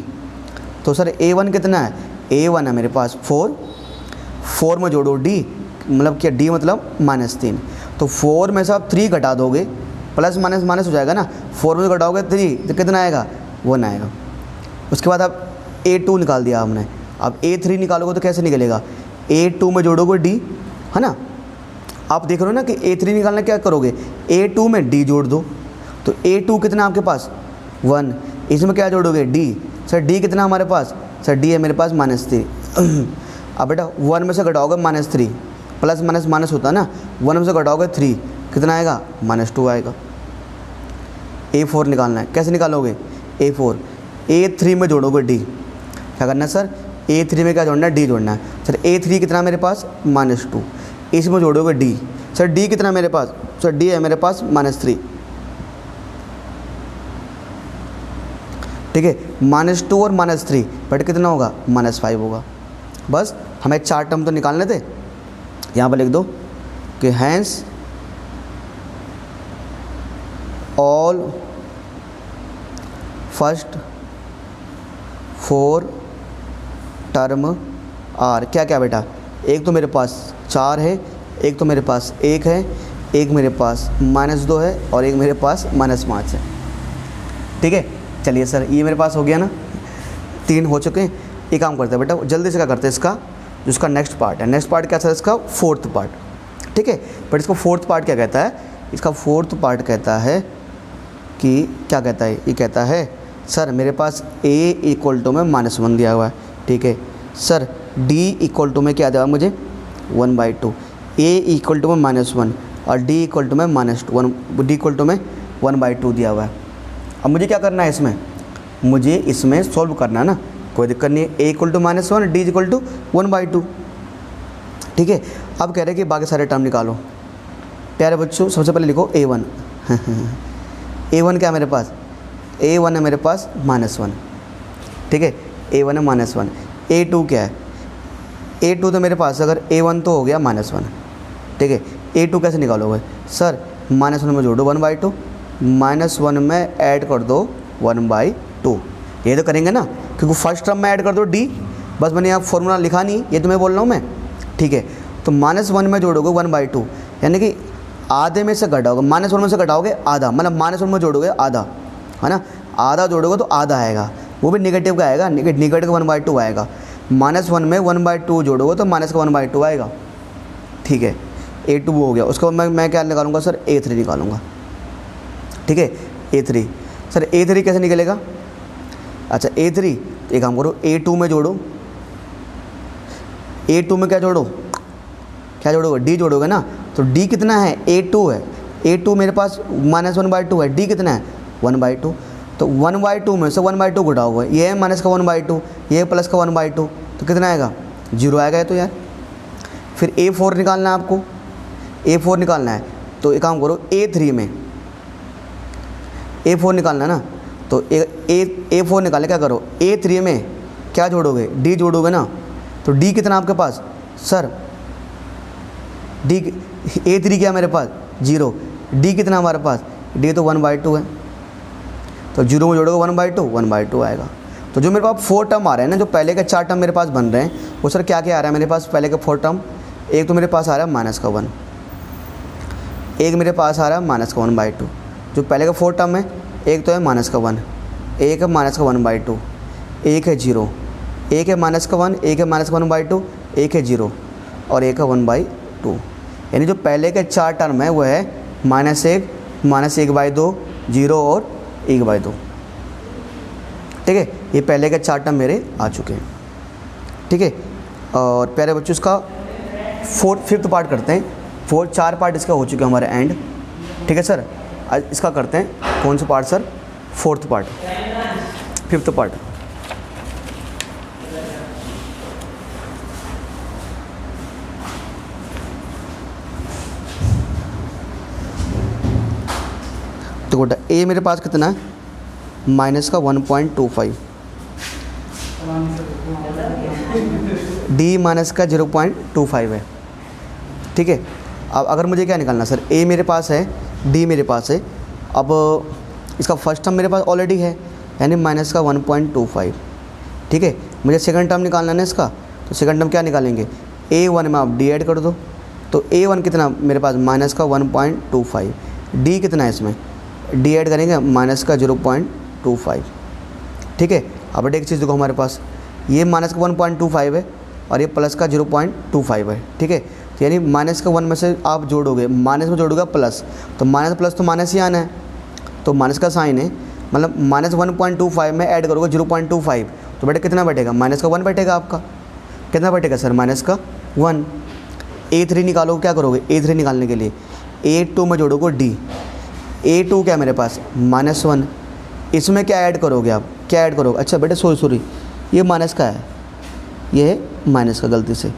तो सर a1 कितना है, a1 है मेरे पास 4 में जोड़ो d, मतलब क्या d मतलब -3, तो 4 में से आप 3 घटा दोगे, प्लस माइनस हो जाएगा ना, 4 में से घटाओगे 3 तो कितना आएगा 1 आएगा। उसके बाद आप a2 निकाल दिया हमने, अब a3 निकालोगे तो कैसे निकलेगा, a2 में जोड़ोगे d, है ना। आप देख रहे हो ना कि a3 निकालना, क्या करोगे a2 में d जोड़ दो, तो a2 कितना आपके पास 1, इसमें क्या जोड़ोगे d, सर d कितना हमारे पास, सर d है मेरे पास -3, अब बेटा 1 में से घटाओगे -3, प्लस माइनस होता है ना, 1 में से घटाओगे 3 कितना आएगा -2 आएगा। a4 निकालना है, कैसे निकालोगे a4, a3 में जोड़ोगे d, क्या करना है सर, a3 में क्या जोड़ना है d जोड़ना है। सर a3 कितना मेरे पास -2, इसमें जोड़ोगे d, सर d कितना मेरे पास, सर d है मेरे पास -3, ठीक है, -2 और -3 बट कितना होगा -5 होगा। बस हमें 4 टर्म तो निकालने थे, यहाँ पर लिख दो कि hence all first 4 term are, क्या क्या बेटा, एक तो मेरे पास 4 है, एक तो मेरे पास 1 है, एक मेरे पास -2 है और एक मेरे पास -5 है, ठीक है। चलिए सर ये मेरे पास हो गया ना, 3 हो चुके हैं। एक काम करते हैं बेटा, जल्दी से क्या करते हैं, इसका जो इसका नेक्स्ट पार्ट है, नेक्स्ट पार्ट क्या था इसका फोर्थ पार्ट, ठीक है। बट इसको फोर्थ पार्ट क्या कहता है, इसका फोर्थ पार्ट कहता है कि क्या कहता है, ये कहता है सर मेरे पास a इक्वल टू में -1 दिया हुआ है, ठीक है सर, d इक्वल टू में क्या दिया मुझे 1/2, a इक्वल टू में -1 और d इक्वल टू में -1, d इक्वल टू में 1/2 दिया हुआ है। अब मुझे क्या करना है इसमें, मुझे इसमें सॉल्व करना है ना, कोई दिक्कत नहीं है, a equal to -1 d equal to 1/2, ठीक है। अब कह रहे हैं कि बाकी सारे टर्म निकालो। प्यारे बच्चों सबसे पहले लिखो a1 a1 क्या है मेरे पास, a1 है मेरे पास -1, ठीक है, a1 है -1, a2 क्या है, a2 तो मेरे पास अगर a1 तो हो गया -1, ठीक है, a2 कैसे निकालोगे सर, -1 में जोड़ो 1/2, -1 में ऐड कर दो 1/2, ये तो करेंगे ना, क्योंकि फर्स्ट टर्म में ऐड कर दो d, बस मैंने यहाँ फॉर्मूला लिखा नहीं, ये तो मैं बोल रहा हूँ मैं, ठीक है। तो -1 में जोड़ोगे 1/2, यानी कि आधे में से घटाओगे, -1 में से घटाओगे आधा, मतलब -1 में जोड़ोगे आधा, है ना, आधा जोड़ोगे तो आधा आएगा, वो भी निगेटिव का आएगा, निगेटिव का 1/2 आएगा, -1 में 1/2 जोड़ोगे तो माइनस का 1/2 आएगा, ठीक है। a2 हो गया, उसके बाद मैं क्या निकालूंगा सर, a3 निकालूंगा, ठीक है, a3, सर a3 कैसे निकलेगा, अच्छा a3 एक काम करो, a2 में जोड़ो, a2 में क्या जोड़ोगे d जोड़ोगे ना, तो d कितना है a2 है, a2 मेरे पास -1/2 है, d कितना है 1/2, तो 1/2 में से 1/2 घटाओगे, ये है माइनस का 1/2, ये है प्लस का 1/2, तो कितना आएगा 0 आएगा ये तो यार। फिर a4 निकालना है आपको, a4 निकालना है, तो एक काम करो a3 में a4 निकालना है ना, तो a4 निकालने क्या करो, a3 में क्या जोड़ोगे d जोड़ोगे ना, तो डी कितना आपके पास सर, डी A3 क्या मेरे पास 0, डी कितना हमारे पास, डी तो 1/2 है, तो 0 में जोड़ोगे 1/2, 1/2 आएगा। तो जो मेरे पास 4 टर्म आ रहे हैं ना, जो पहले के 4 टर्म मेरे पास बन रहे हैं, वो सर क्या क्या आ रहा है मेरे पास, पहले के 4 टर्म, एक तो मेरे पास आ रहा है -1, एक मेरे पास आ रहा है -1/2, जो पहले का 4 टर्म है, एक तो है -1, एक है -1/2, एक है 0, एक है -1, एक है -1/2, एक है 0 और एक है 1/2। यानी जो पहले के 4 टर्म है वो है -1, -1/2, 0 और 1/2। ठीक है, ये पहले के 4 टर्म मेरे आ चुके हैं। ठीक है, और प्यारे बच्चों इसका 5th पार्ट करते हैं। 4 पार्ट इसका हो चुके हैं हमारे एंड। ठीक है सर, आज इसका करते हैं कौन सा part sir, 4th part, 5th part. तो बेटा ए मेरे पास कितना है, -1.25, डी -0.25 है। ठीक है, अब अगर मुझे क्या निकालना सर, ए मेरे पास है, डी मेरे पास है, अब इसका फर्स्ट टर्म मेरे पास ऑलरेडी है यानी -1.25। ठीक है, मुझे सेकंड टर्म निकालना है इसका, तो सेकंड टर्म क्या निकालेंगे, A1 में आप डी ऐड कर दो, तो A1 कितना मेरे पास -1.25, डी कितना है इसमें, डी ऐड करेंगे -0.25। ठीक है, अब एक चीज़ देखो हमारे पास ये -1.25 है और ये +0.25 है। ठीक है, तो यानी -1 में से आप जोड़ोगे, माइनस में जोड़ोगे प्लस, तो माइनस प्लस तो माइनस ही आना है, तो माइनस का साइन है, मतलब -1.25 में ऐड करोगे 0.25, तो बेटा कितना बैठेगा, -1 बैठेगा आपका, कितना बैठेगा सर, -1। A3 निकालोगे, क्या करोगे, A3 निकालने के लिए A2 में जोड़ोगे डी, A2 क्या मेरे पास -1, इसमें क्या ऐड करोगे आप, क्या ऐड करोगे, अच्छा बेटा सॉरी ये माइनस का है, ये है माइनस का, गलती से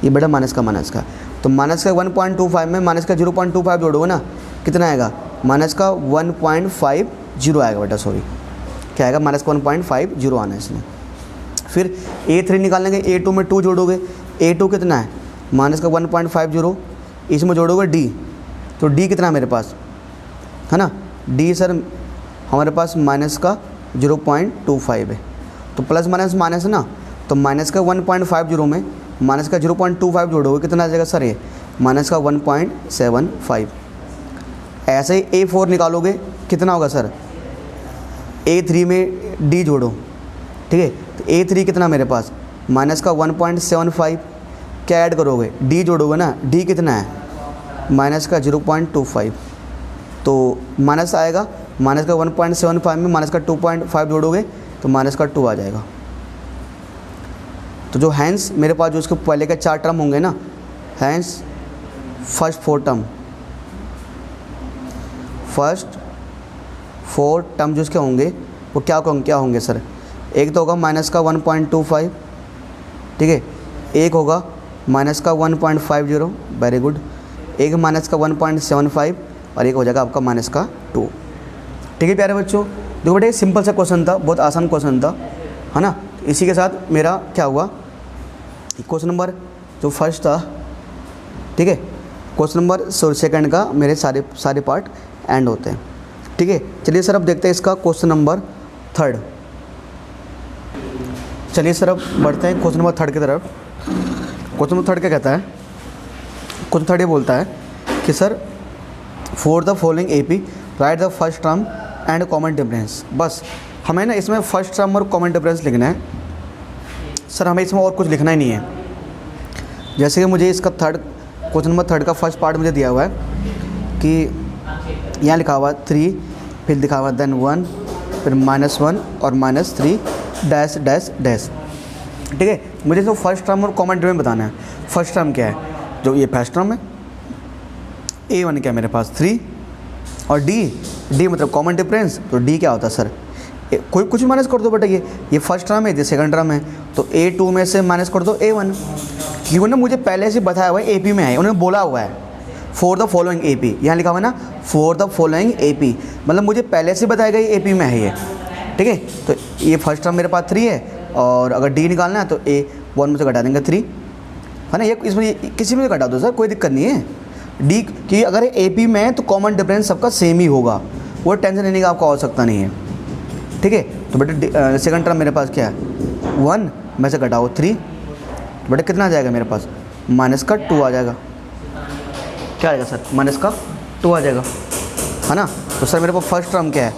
ये बेटा माइनस का, तो माइनस का 1.25 में माइनस का 0.25 जोड़ोगे ना, कितना आएगा, माइनस का 1.50 आएगा बेटा, सॉरी क्या आएगा, -1.50 आना है इसमें। फिर A3 निकालेंगे, A2 में 2 जोड़ोगे, A2 कितना है, माइनस का 1.50, इसमें जोड़ोगे डी, तो डी कितना है मेरे पास, है ना, डी सर हमारे पास माइनस का 0.25 है, तो प्लस माइनस माइनस ना, तो माइनस का 1.50 में माइनस का 0.25 जोड़ोगे, कितना आ जाएगा सर, ये माइनस का 1.75। ऐसे ही A4 निकालोगे, कितना होगा सर, A3 में डी जोड़ो। ठीक है, तो A3 कितना मेरे पास, माइनस का 1.75, क्या ऐड करोगे, डी जोड़ोगे ना, डी कितना है, माइनस का 0.25, तो माइनस आएगा, माइनस का 1.75 में माइनस का 2.5 जोड़ोगे तो माइनस का 2 आ जाएगा। तो जो हैंस मेरे पास जो उसके पहले के 4 टर्म होंगे ना, हैंस फर्स्ट 4 टर्म जो उसके होंगे वो क्या होंगे सर, एक तो होगा माइनस का 1.25, ठीक है, एक होगा माइनस का 1.50, वेरी गुड, एक माइनस का 1.75 और एक हो जाएगा आपका माइनस का 2। ठीक है प्यारे बच्चों, देखो बेटे सिंपल सा क्वेश्चन था, बहुत आसान क्वेश्चन था, है ना। इसी के साथ मेरा क्या हुआ, क्वेश्चन नंबर जो फर्स्ट था, ठीक है, क्वेश्चन नंबर सेकंड का मेरे सारे पार्ट एंड होते हैं। ठीक है, चलिए सर अब देखते हैं इसका क्वेश्चन नंबर थर्ड। चलिए सर अब बढ़ते हैं क्वेश्चन नंबर थर्ड की तरफ। क्वेश्चन नंबर थर्ड क्या कहता है, क्वेश्चन थर्ड ये बोलता है कि sir for the following AP right the first term and common difference. बस हमें ना इसमें फर्स्ट टर्म और कॉमन डिफरेंस लिखना है सर, हमें इसमें और कुछ लिखना ही नहीं है। जैसे कि मुझे इसका क्वेश्चन नंबर थर्ड का फर्स्ट पार्ट मुझे दिया हुआ है कि यहाँ लिखा हुआ 3, फिर लिखा हुआ देन 1, फिर -1 और -3 डैश डैश डैश। ठीक है, मुझे तो फर्स्ट टर्म और कॉमन डिफरेंस बताना है। फर्स्ट टर्म क्या है, जो ये फर्स्ट टर्म है, A1 क्या है मेरे पास 3 और D मतलब कॉमन डिफरेंस, तो D क्या होता है सर, कोई कुछ माइनस कर दो बेटा, ये फर्स्ट टर्म है, ये सेकंड टर्म है, तो A2 में से माइनस कर दो A1, क्योंकि उन्होंने मुझे पहले से बताया हुआ है AP में है, उन्होंने बोला हुआ है फॉर द फॉलोइंग AP, यहाँ लिखा हुआ है ना फॉर द फॉलोइंग AP, मतलब मुझे पहले से बताया गया AP में है ये। ठीक है, तो ये फर्स्ट टर्म मेरे पास 3 है और अगर D निकालना है तो 1 में से घटा देंगे 3, है ना। ये इसमें किसी में से घटा दो सर, कोई दिक्कत नहीं है। डी कि अगर AP में है तो कॉमन डिफरेंस सबका सेम ही होगा, वो टेंशन लेने की आपको आवश्यकता नहीं है, ठीक है। तो बेटे सेकंड टर्म मेरे पास क्या है, 1 में से घटाओ 3, तो बेटे कितना आ जाएगा मेरे पास, माइनस का 2 आ जाएगा। क्या आएगा सर, माइनस का 2 आ जाएगा, है ना। तो सर मेरे पास फर्स्ट टर्म क्या है,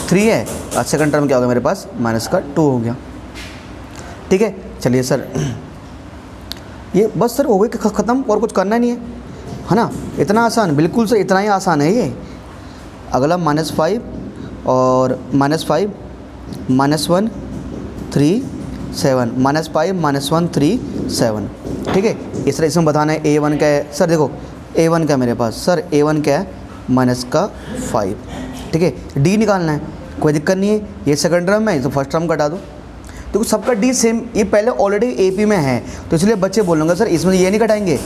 3 है, और सेकंड टर्म क्या होगा मेरे पास, माइनस का 2 हो गया, ठीक है। चलिए सर ये बस सर हो गई ख़त्म, और कुछ करना नहीं है ना। इतना आसान, बिल्कुल सर इतना ही आसान है ये। अगला -5 और -5 -1 3 7, -5 -1 3 7, ठीक है। इस तरह इसमें बताना है A1 क्या है सर, देखो A1 क्या है मेरे पास सर, A1 क्या है, -5, ठीक है। D निकालना है, कोई दिक्कत नहीं है, ये सेकंड टर्म है तो फर्स्ट टर्म घटा दो। देखो सबका D सेम, ये पहले ऑलरेडी AP में है, तो इसलिए बच्चे बोलूँगा सर इसमें ये नहीं घटाएंगे,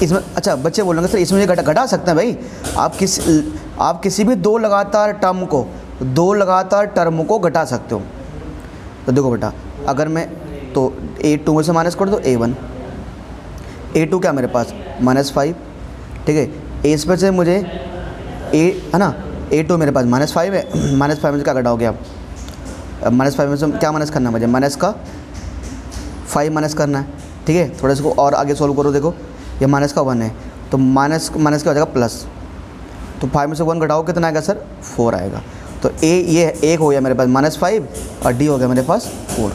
इसमें अच्छा बच्चे बोलेंगे सर इसमें ये घटा सकते हैं भाई। आप किसी भी दो लगातार टर्म को घटा सकते हो। तो देखो बेटा, अगर मैं तो A2 में से माइनस कर दो A1, A2 क्या मेरे पास -5, ठीक है। इस पर से मुझे A है ना, A2 मेरे पास -5 है, -5 में से क्या घटाओगे आप, -5 में से क्या माइनस करना है मुझे, माइनस का 5 माइनस करना है, ठीक है। थोड़ा इसको और आगे सोल्व करो, देखो ये माइनस का 1 है, तो माइनस क्या हो जाएगा प्लस, तो 5 में से 1 घटाओ कितना आएगा सर, 4 आएगा। तो ये एक हो गया मेरे पास -5 और D हो गया मेरे पास 4,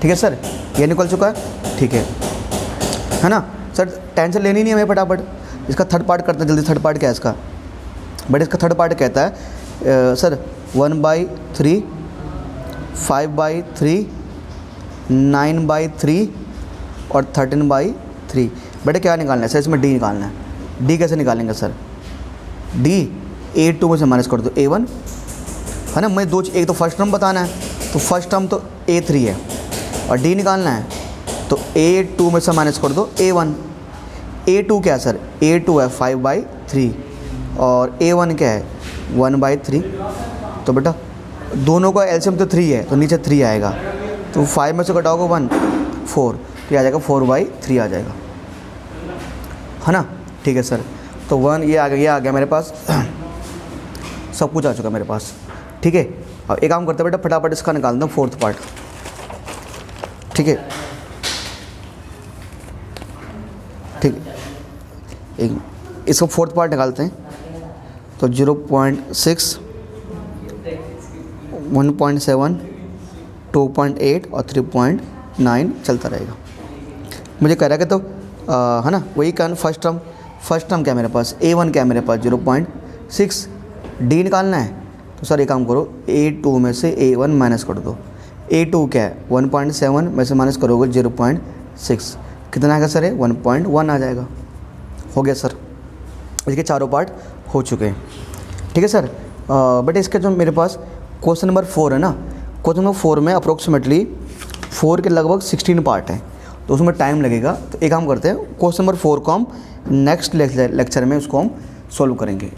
ठीक है सर, ये निकल चुका है, ठीक है ना सर। टेंशन लेनी नहीं है हमें, फटाफट इसका थर्ड पार्ट करते हैं जल्दी। थर्ड पार्ट क्या है इसका, बट इसका थर्ड पार्ट कहता है सर 1/3 5/3 9/3 और 13/3। बेटे क्या निकालना है सर, इसमें D निकालना है। D कैसे निकालेंगे सर, D A2 में से माइनस कर दो A1, है ना। मैं एक तो फर्स्ट टर्म बताना है, तो फर्स्ट टर्म तो A3 है, और D निकालना है तो A2 में से माइनस कर दो A1। A2 क्या है सर, A2 है 5/3 और A1 क्या है 1/3। तो बेटा दोनों का एलसीएम तो 3 है, तो नीचे 3 आएगा, तो 5 में से घटाओगे 1 4, तो ये आ जाएगा 4/3 आ जाएगा, है ना, ठीक है सर। तो 1 ये आ गया मेरे पास, सब कुछ आ चुका मेरे पास, ठीक है। अब एक काम करते हैं बेटा, फटाफट इसका निकाल दो फोर्थ पार्ट, ठीक है, ठीक है। एक इसको फोर्थ पार्ट निकालते हैं, तो 0.6 1.7 2.8 और 3.9 चलता रहेगा। मुझे कह रहा है कि तो है ना, वही कहना फर्स्ट टर्म क्या है मेरे पास, A1 क्या है मेरे पास 0.6, D निकालना है। तो सर एक काम करो, A2 में से A1 माइनस कर दो। A2 क्या है 1.7 में से माइनस करोगे 0.6, कितना आएगा सर, 1.1 आ जाएगा। हो गया सर, इसके चारों पार्ट हो चुके हैं, ठीक है सर। बट इसके जो मेरे पास क्वेश्चन नंबर 4 है ना, क्वेश्चन नंबर 4 में अप्रोक्सीमेटली 4 के लगभग 16 पार्ट हैं, तो उसमें टाइम लगेगा। तो एक काम करते हैं, क्वेश्चन नंबर 4 को हम नेक्स्ट लेक्चर में उसको हम सॉल्व करेंगे।